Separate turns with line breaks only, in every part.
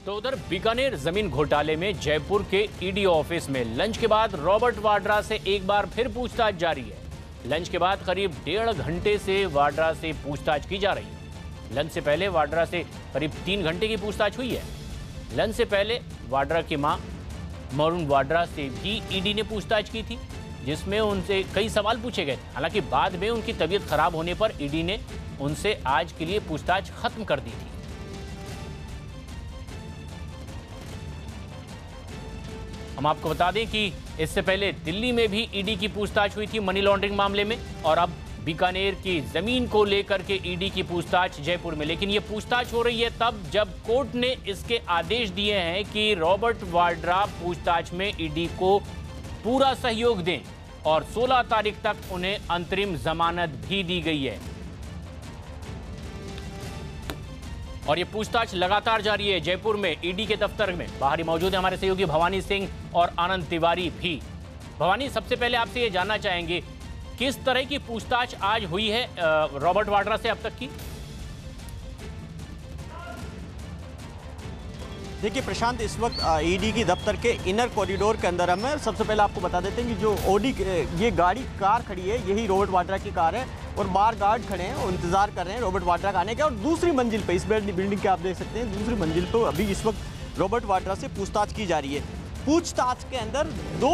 तो उधर बीकानेर जमीन घोटाले में जयपुर के ईडी ऑफिस में लंच के बाद रॉबर्ट वाड्रा से एक बार फिर पूछताछ जारी है। लंच के बाद करीब 1.5 घंटे से वाड्रा से पूछताछ की जा रही है। लंच से पहले वाड्रा से करीब 3 घंटे की पूछताछ हुई है। लंच से पहले वाड्रा की मां मरुण वाड्रा से भी ईडी ने पूछताछ की थी, जिसमें उनसे कई सवाल पूछे गए। हालांकि बाद में उनकी तबीयत खराब होने पर ईडी ने उनसे आज के लिए पूछताछ खत्म कर दी थी। हम आपको बता दें कि इससे पहले दिल्ली में भी ईडी की पूछताछ हुई थी मनी लॉन्ड्रिंग मामले में, और अब बीकानेर की जमीन को लेकर के ईडी की पूछताछ जयपुर में। लेकिन ये पूछताछ हो रही है तब जब कोर्ट ने इसके आदेश दिए हैं कि रॉबर्ट वाड्रा पूछताछ में ईडी को पूरा सहयोग दें, और 16 तारीख तक उन्हें अंतरिम जमानत भी दी गई है। और ये पूछताछ लगातार जारी है जयपुर में ईडी के दफ्तर में। बाहर ही मौजूद है हमारे सहयोगी भवानी सिंह और आनंद तिवारी भी। भवानी, सबसे पहले आपसे ये जानना चाहेंगे किस तरह की पूछताछ आज हुई है रॉबर्ट वाड्रा से अब तक की?
देखिए प्रशांत, इस वक्त ईडी की दफ्तर के इनर कॉरिडोर के अंदर हम हैं। सबसे पहले आपको बता देते हैं कि जो ये कार खड़ी है, यही रॉबर्ट वाड्रा की कार है, और बाहर गार्ड खड़े हैं और इंतजार कर रहे हैं रॉबर्ट वाड्रा का आने का। और दूसरी मंजिल पे, इस बिल्डिंग के आप देख सकते हैं, दूसरी मंजिल पे अभी इस वक्त रॉबर्ट वाड्रा से पूछताछ की जा रही है। पूछताछ के अंदर 2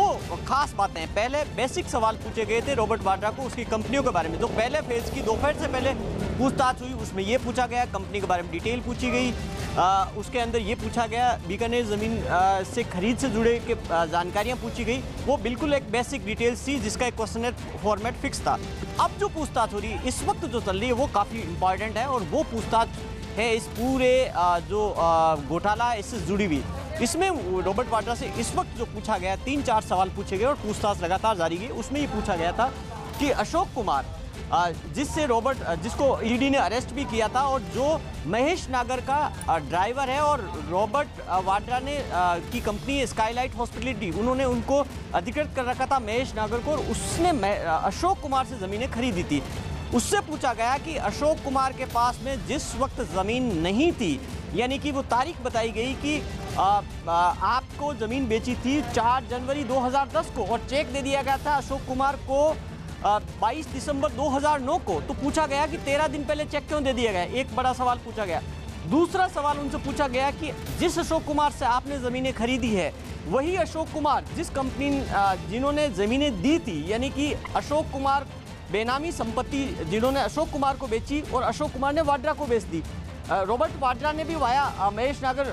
खास बातें हैं। पहले बेसिक सवाल पूछे गए थे रॉबर्ट वाड्रा को उसकी कंपनियों के बारे में। जो पहले फेज की दोपहर से पहले पूछताछ हुई उसमें ये पूछा गया, कंपनी के बारे में डिटेल पूछी गई। उसके अंदर ये पूछा गया बीकानेर ज़मीन से खरीद से जुड़े के जानकारियाँ पूछी गई। वो बिल्कुल एक बेसिक डिटेल्स थी जिसका एक क्वेश्चनर फॉर्मेट फिक्स था। अब जो पूछताछ हो रही है इस वक्त जो चल रही है वो काफ़ी इंपॉर्टेंट है, और वो पूछताछ है इस पूरे जो घोटाला इससे जुड़ी हुई। इसमें रॉबर्ट वाड्रा से इस वक्त जो पूछा गया, 3-4 सवाल पूछे गए और पूछताछ लगातार जारी गई। उसमें ये पूछा गया था कि अशोक कुमार जिसको ईडी ने अरेस्ट भी किया था, और जो महेश नागर का ड्राइवर है, और रॉबर्ट वाड्रा ने की कंपनी स्काईलाइट हॉस्पिटलिटी, उन्होंने उनको अधिकृत कर रखा था महेश नागर को, और उसने अशोक कुमार से ज़मीनें खरीदी थी। उससे पूछा गया कि अशोक कुमार के पास में जिस वक्त ज़मीन नहीं थी, यानी कि वो तारीख बताई गई कि आपको ज़मीन बेची थी 4 जनवरी 2010 को, और चेक दे दिया गया था अशोक कुमार को 22 दिसंबर 2009 को। तो पूछा गया कि 13 दिन पहले चेक क्यों दे दिया गया? एक बड़ा सवाल पूछा गया। दूसरा सवाल उनसे पूछा गया कि जिस अशोक कुमार से आपने ज़मीनें खरीदी है, वही अशोक कुमार जिस कंपनी जिन्होंने ज़मीनें दी थी, यानी कि अशोक कुमार बेनामी संपत्ति जिन्होंने अशोक कुमार को बेची और अशोक कुमार ने वाड्रा को बेच दी। रॉबर्ट वाड्रा ने भी वाया महेश नागर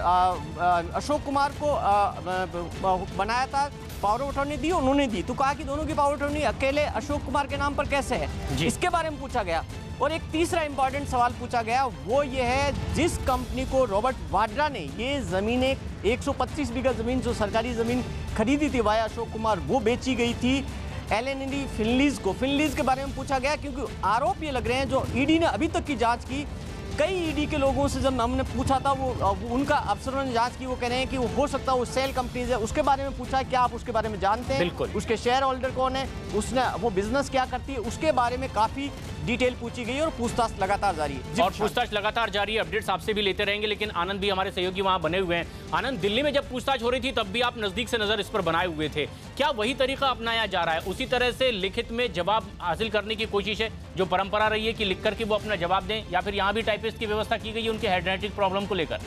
अशोक कुमार को बनाया था, पावर ऑफ अटॉर्नी दी, उन्होंने दी। तो कहा कि दोनों की पावर ऑफ अटॉर्नी अकेले अशोक कुमार के नाम पर कैसे है, इसके बारे में पूछा गया। और एक तीसरा इंपॉर्टेंट सवाल पूछा गया, वो ये है जिस कंपनी को रॉबर्ट वाड्रा ने ये ज़मीनें 125 बीघा ज़मीन जो सरकारी ज़मीन खरीदी थी वाया अशोक कुमार, वो बेची गई थी एल&टी फिनलीज को। फिनलीज के बारे में पूछा गया क्योंकि आरोप ये लग रहे हैं, जो ईडी ने अभी तक की जांच की, कई ईडी के लोगों से जब हमने पूछा था, वो उनका अफसरों ने जांच की, वो कह रहे हैं कि वो हो सकता है वो सेल कंपनीज है। उसके बारे में पूछा है क्या आप उसके बारे में जानते हैं, उसके शेयर होल्डर कौन है, उसने वो बिजनेस क्या करती है, उसके बारे में काफ़ी डिटेल पूछी गई, और पूछताछ लगातार जारी है।
और पूछताछ लगातार जारी है, अपडेट्स आपसे भी लेते रहेंगे। लेकिन आनंद भी हमारे सहयोगी वहां बने हुए हैं। आनंद, दिल्ली में जब पूछताछ हो रही थी तब भी आप नजदीक से नजर इस पर बनाए हुए थे, क्या वही तरीका अपनाया जा रहा है? उसी तरह से लिखित में जवाब हासिल करने की कोशिश है जो परंपरा रही है कि लिख करके वो अपना जवाब दें, या फिर यहाँ भी टाइपिस्ट की व्यवस्था की गई है उनके हेडराइटिंग प्रॉब्लम को लेकर?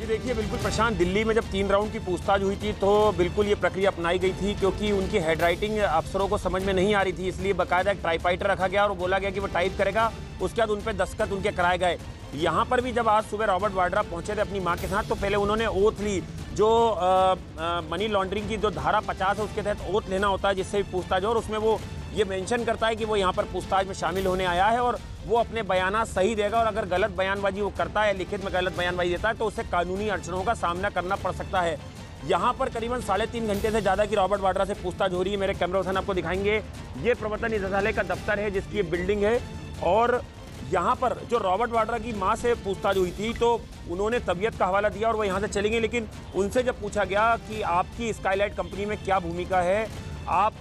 ये देखिए, बिल्कुल प्रशांत, दिल्ली में जब 3 राउंड की पूछताछ हुई थी तो बिल्कुल ये प्रक्रिया अपनाई गई थी, क्योंकि उनकी हैंडराइटिंग अफसरों को समझ में नहीं आ रही थी। इसलिए बाकायदा एक टाइपराइटर रखा गया और बोला गया कि वो टाइप करेगा, उसके बाद उन पर दस्तखत उनके कराए गए। यहाँ पर भी जब आज सुबह रॉबर्ट वाड्रा पहुंचे थे अपनी माँ के साथ, तो पहले उन्होंने ओथ ली, जो मनी लॉन्ड्रिंग की जो धारा 50 है उसके तहत ओथ लेना होता है जिससे भी पूछताछ हो, और उसमें वो ये मेंशन करता है कि वो यहाँ पर पूछताछ में शामिल होने आया है और वो अपने बयाना सही देगा, और अगर गलत बयानबाजी वो करता है, लिखित में गलत बयानबाजी देता है, तो उसे कानूनी अड़चनों का सामना करना पड़ सकता है। यहाँ पर करीबन 3.5 घंटे से ज़्यादा की रॉबर्ट वाड्रा से पूछताछ हो रही है। मेरे कैमरा पर्सन आपको दिखाएंगे, ये प्रवर्तन निदेशालय का दफ्तर है जिसकी बिल्डिंग है, और यहाँ पर जो रॉबर्ट वाड्रा की माँ से पूछताछ हुई थी तो उन्होंने तबीयत का हवाला दिया और वो यहाँ से चली गई। लेकिन उनसे जब पूछा गया कि आपकी स्काईलाइट कंपनी में क्या भूमिका है, आप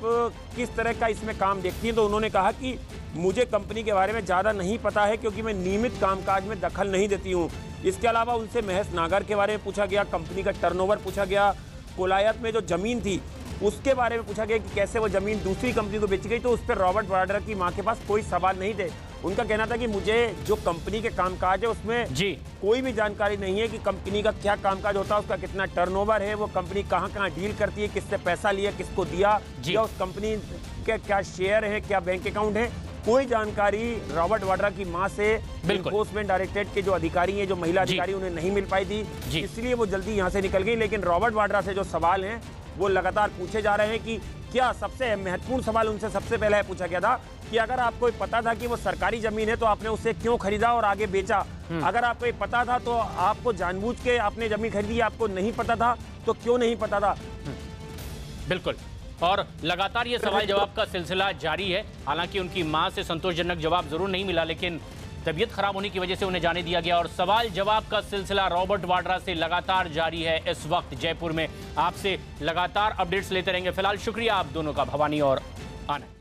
किस तरह का इसमें काम देखती हैं, तो उन्होंने कहा कि मुझे कंपनी के बारे में ज़्यादा नहीं पता है क्योंकि मैं नियमित कामकाज में दखल नहीं देती हूँ। इसके अलावा उनसे महेश नागर के बारे में पूछा गया, कंपनी का टर्नओवर पूछा गया, कोलायत में जो ज़मीन थी उसके बारे में पूछा गया कि कैसे वो ज़मीन दूसरी कंपनी को बेची गई, तो उस पर रॉबर्ट वाड्रा की मां के पास कोई सवाल नहीं थे। उनका कहना था कि मुझे जो कंपनी के कामकाज है उसमें
जी
कोई भी जानकारी नहीं है कि कंपनी का क्या कामकाज होता है, उसका कितना टर्नओवर है, वो कंपनी कहाँ कहाँ डील करती है, किससे पैसा लिया, किसको दिया, या उस कंपनी के क्या शेयर है, क्या बैंक अकाउंट है, कोई जानकारी रॉबर्ट वाड्रा की मां से एनफोर्समेंट डायरेक्टरेट के जो अधिकारी हैं, जो महिला अधिकारी, उन्हें नहीं मिल पाई थी, इसलिए वो जल्दी यहाँ से निकल गई। लेकिन रॉबर्ट वाड्रा से जो सवाल हैं वो लगातार पूछे जा रहे हैं कि क्या सबसे महत्वपूर्ण सवाल उनसे सबसे पहले पूछा गया था कि अगर आपको पता था कि वो सरकारी जमीन है तो आपने उसे क्यों खरीदा और आगे बेचा? अगर आपको ये पता था तो आपको जानबूझ के आपने जमीन खरीदी, आपको नहीं पता था तो क्यों नहीं पता था?
बिल्कुल, और लगातार ये सवाल जवाब का सिलसिला जारी है। हालांकि उनकी मां से संतोषजनक जवाब जरूर नहीं मिला, लेकिन तबीयत खराब होने की वजह से उन्हें जाने दिया गया और सवाल जवाब का सिलसिला रॉबर्ट वाड्रा से लगातार जारी है। इस वक्त जयपुर में आपसे लगातार अपडेट्स लेते रहेंगे। फिलहाल शुक्रिया आप दोनों का, भवानी और आनंद।